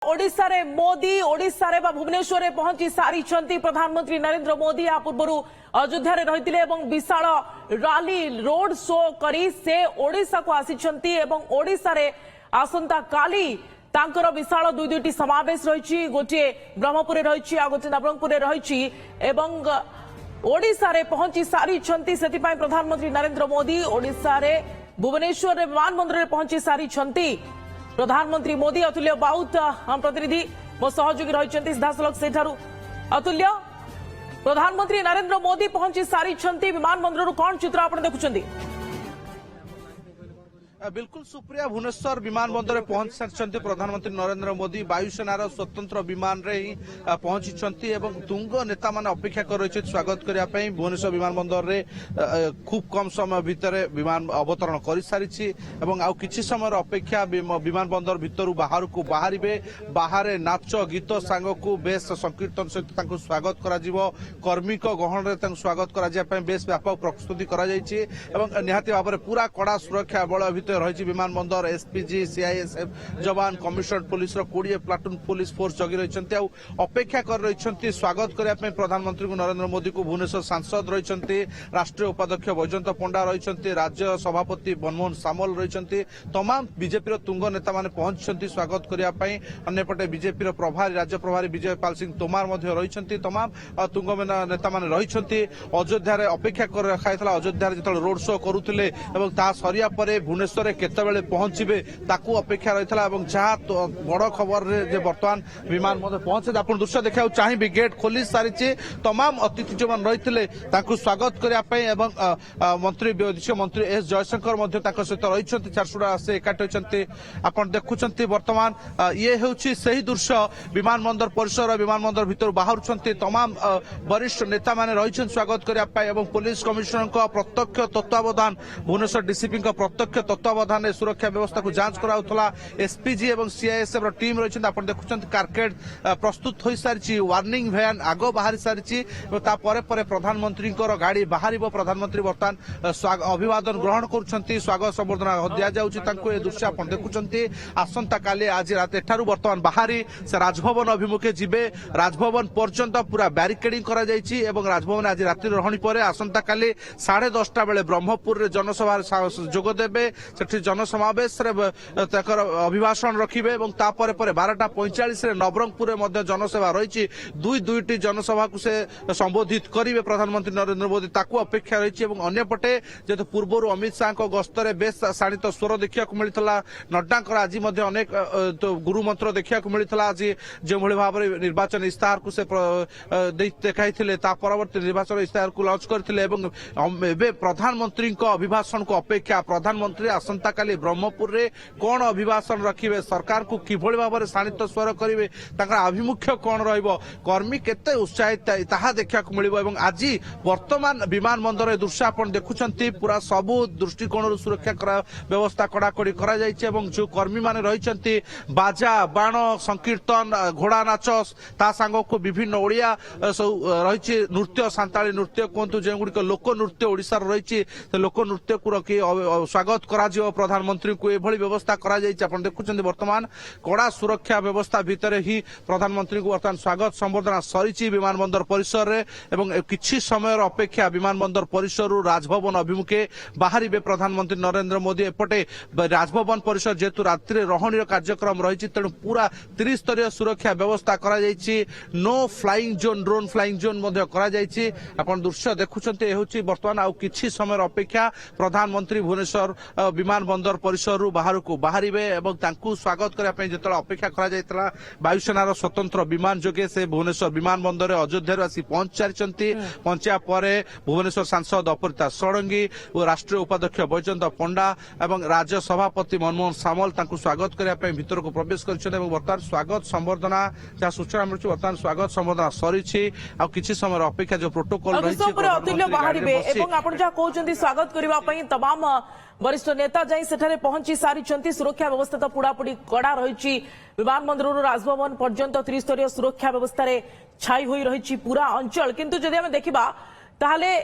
ओडिशा रे मोदी ओडिशा रे भुवनेश्वर रे पहुंची सारी प्रधानमंत्री नरेंद्र मोदी या पूर्व अयोध्या रे रहिथिले एवं विशाल रैली रोड शो करी से ओडिशा को आसीछंती एवं ओडिशा रे आसंता काली तांकर विशाल दुईटी समावेश रही गोटे ब्रह्मपुर रे रही आ गोटे नवरंगपुर रे रही एवं ओडिशा रे पहुंची सारी सेतिपाई प्रधानमंत्री नरेंद्र मोदी ओडिशा रे भुवनेश्वर रे विमानबंदर रे पहुंची सारी प्रधानमंत्री मोदी अतुल्य बाउत हम प्रतिनिधि मो सहयोगी रही सीधासलख से अतुल्य प्रधानमंत्री नरेंद्र मोदी पहुंची सारी विमानबंदर कौन चित्र आप देखुं बिल्कुल सुप्रिया भुवनेश्वर विमानबंदर में पहुंच सारी प्रधानमंत्री नरेंद्र मोदी वायुसेनार स्वतंत्र विमान रे ही पहुंची तुंग नेता मान अपेक्षा कर रही स्वागत करने भुवनेश्वर विमानबंदर रे खूब कम समय भितर विमान अवतरण कर सारी आउ किछि समय अपेक्षा विमानबंदर भितर बाहर को बाहर नाच गीत सांग को बेस संकीर्तन सहित स्वागत कर्मी गहन में स्वागत करने बेस व्यापक प्रस्तुति निहाती भाव में पूरा कड़ा सुरक्षा बल रही विमानबंदर एसपीजी सीआईएसएफ जवान commissioner police 20 platoon police force जगी रही अपेक्षा कर रही स्वागत करने प्रधानमंत्री नरेंद्र मोदी को भुवनेश्वर सांसद रही राष्ट्रीय उपाध्यक्ष वैजयंत पंडा रही राज्य सभापति मनमोहन सामल रही तमाम बीजेपी तुंग नेता मैंने पहुंची स्वागत करने अन्यपटे बीजेपी प्रभारी राज्य प्रभारी विजय पाल सिंह तोमार रही तमाम तुंग नेता मैंने रही अयोध्या अपेक्षा कर रखा अयोध्या जो रोड शो करुले सरिया भुवनेश्वर केतबेले पहुंचे ताकू अपेक्षा रही जहाँ बड़ खबर रे बर्तमान विमान पहुंचे आप दृश्य देखा चाहिए गेट खोली सारी तमाम अतिथि जो रही स्वागत करने मंत्री वैदेशिक मंत्री एस जयशंकर सहित रही झारसुगुड़ा से एकाठी होती आप देखुं बर्तमान ये हूँ से दृश्य विमानबंदर परिसर विमानबंदर भितर बाहर तमाम वरिष्ठ नेता मैंने रही स्वागत करने पुलिस कमिशनर प्रत्यक्ष तत्वावधान भुवनेश्वर डीसीपी प्रत्यक्ष तत्वावधान सुरक्षा व्यवस्था को जांच कराउथला एसपीजी और सीआईएसएफ टीम रही आप देखुं कारकेड प्रस्तुत हो सारी वार्निंग वैन आग बाहरी सारी प्रधानमंत्री गाड़ी बाहर प्रधानमंत्री बर्तमान अभिवादन ग्रहण कर स्वागत संबर्धना दि जाऊँगी दृश्य आप देखुं आसंता काली आज रात एठारू बर्तमान बाहरी से राजभवन अभिमुखे जीवे राजभवन पर्यंत पूरा बैरिकेडिंग करा जायछि एवं राजभवन आज रात्रि रहणी परे आसंता काली 10:30 बेले ब्रह्मपुर जनसभा जोगदेवे सेठी जनसमावेश अभिभाषण रखिबे एवं तापर 12:45 नवरंगपुर में जनसभा रही दुईटी जनसभा को से संबोधित करेंगे प्रधानमंत्री नरेंद्र मोदी ताकू अपेक्षा रही अंपटे जेहेतु पूर्व अमित शाह गस्तर बेस शाणित स्वर देखा मिलता नड्डा आज अनेक गुरुमंत्र देखा मिलता आज जो भाव में निर्वाचन इस्ताहार को से देखाई परवर्ती निर्वाचन इस्ताहार को लॉन्च करते प्रधानमंत्री अभिभाषण को अपेक्षा प्रधानमंत्री आसंता काली ब्रह्मपुर रे कौन अभिभाषण रखिबे सरकार को किभଳି भाव शाणित स्वर करेंगे आभिमुख्य कौन कर्मी केते उत्साहित ताहा देखा मिलिबो आज वर्तमान विमानबंदर दृश्य आप देखुं पूरा सबु दृष्टिकोण सुरक्षा व्यवस्था कड़ाकड़ी करा जो कर्मी माने रही बाजा बाण संकीर्तन घोड़ा नाच ता सांग को विभिन्न ओडिया सब रही नृत्य सांताली नृत्य कहतु जो गुड़िक लोक नृत्य ओडिशा रही लोक नृत्य को रखी स्वागत करा प्रधानमंत्री को यह व्यवस्था करा देखुं बर्तमान कड़ा सुरक्षा व्यवस्था भितर ही प्रधानमंत्री को बर्तमान स्वागत संबर्धना सरी विमानबंदर परिसर रे एवं किछि समय अपेक्षा विमानबंदर परिसर राजभवन अभिमुखे बाहर प्रधानमंत्री नरेंद्र मोदी एपटे राजभवन परिसर जेहेतु रात्रि रहणी कार्यक्रम रही तेणु पूरा 30 स्तरीय सुरक्षा व्यवस्था करा no flying zone drone flying zone दृश्य देखुं बर्तमान आउ किछि समय अपेक्षा प्रधानमंत्री भुवनेश्वर विमानबंदर परिसर बाहर को बाहर स्वागत करने जो अपेक्षा करा वायुसेनार स्वतंत्र विमान जोगे से भुवनेश्वर विमानबंदर अयोध्या आसी पहुंच सारी पहुंचा पर भुवनेश्वर सांसद अपरिता षडंगी और राष्ट्रीय उपाध्यक्ष वैजयंत पंडा और राज्य सभापति मनमोहन सामल स्वागत करने भीतर को प्रवेश कर बर्तमान स्वागत संबर्धना जहाँ सूचना मिलूँ बर्तमान स्वागत संबर्धना सरी किसी समय अपेक्षा जो प्रोटोकॉल स्वागत करने तमाम वरिष्ठ नेता जाई सेठारे पहुंची सारी सुरक्षा व्यवस्था तो पूरापूरी कड़ा रही विमानबंदर राजभवन पर्यंत 30 स्तरीय सुरक्षा व्यवस्था छाई हुई रही पूरा अंचल किंतु जदि आम देखा ताहले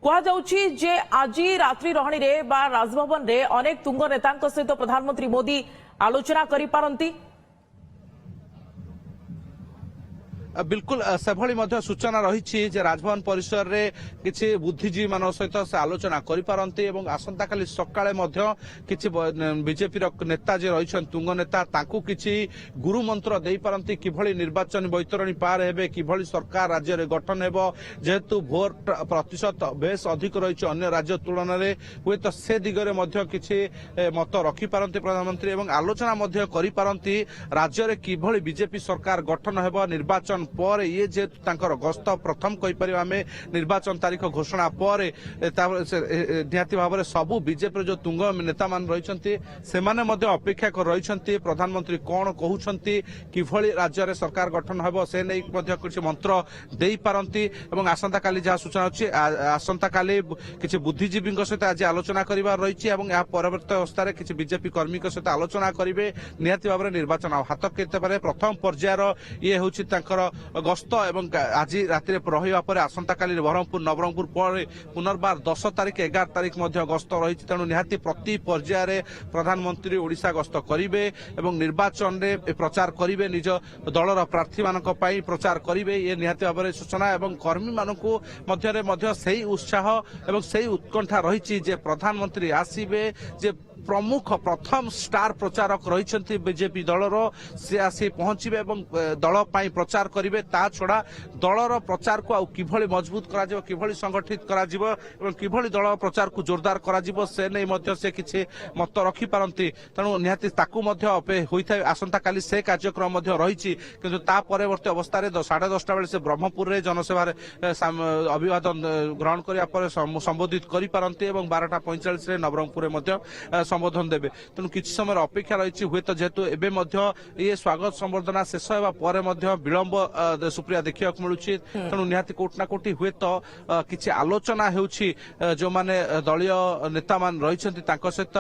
कहुच्छी जे आज रात्रि रहणी रे बा राजभवन रे अनेक तुंग नेता सहित प्रधानमंत्री मोदी आलोचना करि पारंती। बिल्कुल सेभली मध्य सूचना रही राजभवन परिसर रे किछि बुद्धिजीवी मान सहित से आलोचना करिपारंती एवं आसंता काली सकाळे मध्य किछि बीजेपी नेता जे रहिछन तुंग नेता तांकु किछि गुरु मंत्र देई पारंती किभଳି निर्वाचन बैतरणी पार हेबे किभଳି सरकार राज्य रे गठन हेबो जेहेतु भोट प्रतिशत बेस अधिक रहिछ अन्य राज्य तुलन रे हुए तो से दिगरे मध्य किछि मत रखि पारंती प्रधानमंत्री एवं आलोचना मध्य करि पारंती राज्य रे किभଳି बीजेपी सरकार गठन हेबो निर्वाचन पर ये जेहेतु तांकर गस्त प्रथम कहि परिबा में निर्वाचन तारीख घोषणा पर निहाती भाव में सबू बीजेपी जो तुंग नेता मान रही अपेक्षा कर रही प्रधानमंत्री कौन कहते किभଳି राज्य में सरकार गठन हो से नहीं किसी मंत्र दे पारती आसंता काली जहाँ सूचना अच्छी आसंता काली किसी बुद्धिजीवी सहित आज आलोचना कर रही परवर्त अवस्था किसी बीजेपी कर्मी सहित आलोचना करेंगे निहाती भाव में निर्वाचन हाथ के प्रथम पर्यायर ये हूँ गस्त आज राति रहा पर आसंता काली बरहमपुर नवरंगपुर पर पुनर्बार 10 तारीख 11 तारीख गस्त रही तेणु निहाती प्रति पर्यायर प्रधानमंत्री ओडिशा गस्त करेंगे और निर्वाचन में प्रचार करेंगे निज दलर प्रार्थी मान प्रचार करेंगे ये निहाती भाव में सूचना और कर्मी मानक से उत्साह और से उत्कंठा रही प्रधानमंत्री आसवे जे प्रमुख प्रथम स्टार प्रचारक रही बीजेपी दलर सी आसी पहुंचे दल प्रचार करेंगे ता छड़ा दलर प्रचार को किभଳି मजबूत किभଳି संगठित किभଳି दल प्रचार को जोरदार करा से नहीं मध्य से किछि मत रखि पारंती तेणु निहाती ताकू मध्य होइथाय आसंता काली से कार्यक्रम मध्य रही किंतु ता परवर्ती अवस्था 10:30 बेले से ब्रह्मपुर रे जनसभा अभिवादन ग्रहण करिया पर संबोधित करि पारंती एवं 12:45 रे नवरंगपुर मध्य संबोधन देबे तेणु किछि समय अपेक्षा रही हुए तो जेहेतु एबे मध्य ये स्वागत संबर्धना शेष होगा पर मध्य विलंब सुप्रिया देखा मिलूँ तेणु निहाती कोट ना कोटी हुए तो किछि आलोचना होउछि जो माने दलीय नेता मान रही सहित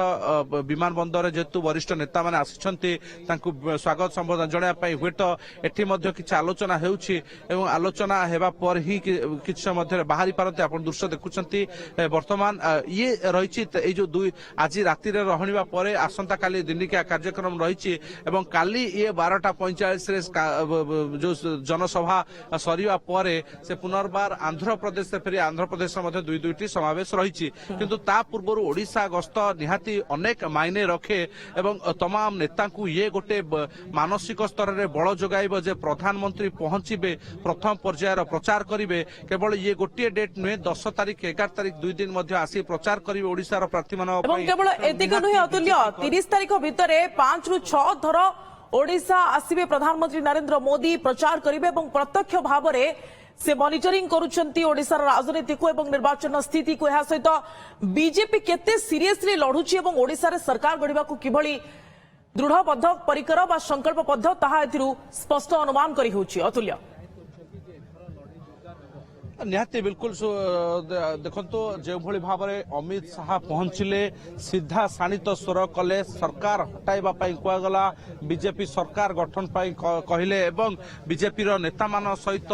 विमान बंदर जेहेतु वरिष्ठ नेता मान आसिछन्ति तांकु स्वागत संबोधन जणा पई हुए तो एठी मध्य किछि आलोचना होउछि एवं आलोचना हेबा पर ही किछि मध्य बाहरी पारते आपण दृश्य देखुछन्ति वर्तमान ये रही ए जो दुई आज राति रे रहनिबा परे आसंता काली दिनिका कार्यक्रम रही एवं काली ये 12:45 रे जो जनसभा सरीवा परे से पुनर्बार आंध्र प्रदेश से फेरी आंध्र प्रदेश में दुईटी समावेश रही किंतु ता पूर्व ओडिशा गस्त निहाती अनेक मायने रखे एवं तमाम नेता को ये गोटे मानसिक स्तर में बल जोगाइब जे प्रधानमंत्री पहुंचे प्रथम पर्यायर प्रचार करेंगे केवल ये गोटे डेट नुहे 10 तारीख 11 तारीख 2 दिन आसी प्रचार करेंगे ओडिशार प्रार्थी मान केवल एतिक नुहे अतुल्य 30 तारीख भितर 5 ରୁ 6 थर ओडिशा आसिबे प्रधानमंत्री नरेंद्र मोदी प्रचार करेंगे और प्रत्यक्ष भाव में से मॉनिटरिंग करुछंती ओडिशार राजनीति को एवं निर्वाचन स्थिति को यह सहित बीजेपी केते सीरियसली लढुची एवं ओडिशार सरकार गढ़िबा को किभଳି दृढ़बद्ध परिकर बा संकल्पबद्ध ताहा एथिरु स्पष्ट अनुमान करी होउची अतुल्य निहाती बिल्कुल देखो जो भाव में अमित शाह पहुंचले सीधा शाणित स्वर कले सरकार हटाइबा कहगला बीजेपी सरकार गठन कहले एवं बीजेपी नेता मान सहित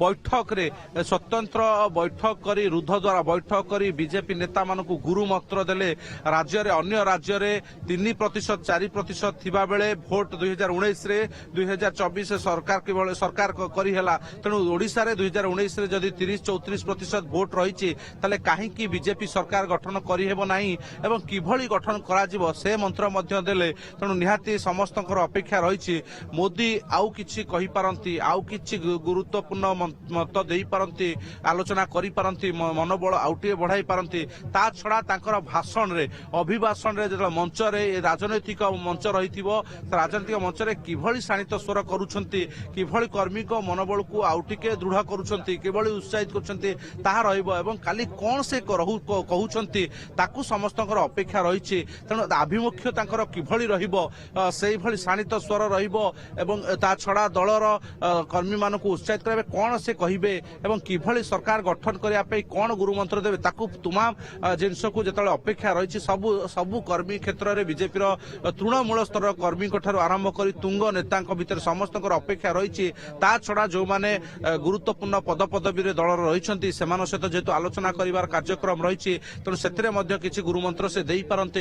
बैठक रे स्वतंत्र बैठक करी रुद्ध द्वारा बैठक करी बीजेपी नेता मान गुरु मंत्र देले राज्य रे अन्य राज्य रे 3% 4% थिबा बेले भोट 2019 रे 2024 सरकार केवल सरकार करी हेला तेणु ओडिशा रे 2019 रे जदी 30-34% भोट रही कहीं बीजेपी सरकार गठन कर किभଳି गठन करा से मंत्र देले तेणु निहाती समस्त अपेक्षा रही मोदी आउ किछि कहि पारंती आउ किछि गुरुत्वपूर्ण मत दे पारंती आलोचना करि पारंती मनोबल आउटे बढ़ाई पारंती ता छड़ा तांकर भाषण रे अभिभाषण रे जो मंच रे राजनैतिक मंच रही राजनैतिक मंच रे किभଳି शाणित स्वर करूछंती किभଳି कर्मी को मनोबल को आउटिके दृढ़ करूछंती किभଳି उत्साहित करछंती ताहा रहइबो एवं काली कोन से कहउछंती ताकू समस्तकर अपेक्षा रही तेणु आभिमुख्य तांकर किभଳି रहिबो सेही भଳି शाणित स्वर रहिबो एवं ता छड़ा दलर कर्मी मानकु उत्साहित करबे कोन से कहिबे एवं किभଳି सरकार गठन करिया पे कोन गुरु मंत्र देबे ताकू तमाम जिनस को जतले अपेक्षा रही सबु कर्मी क्षेत्र में बीजेपी तृणमूल स्तर कर्मी आरंभ कर तुंग नेता भितर समस्त अपेक्षा रही ता छड़ा जो माने गुरुत्वपूर्ण पदपदवी दल रही सहित जेहेतु आलोचना कर कार्यक्रम रही तेणु से गुरुमंत्र से दे पारंते।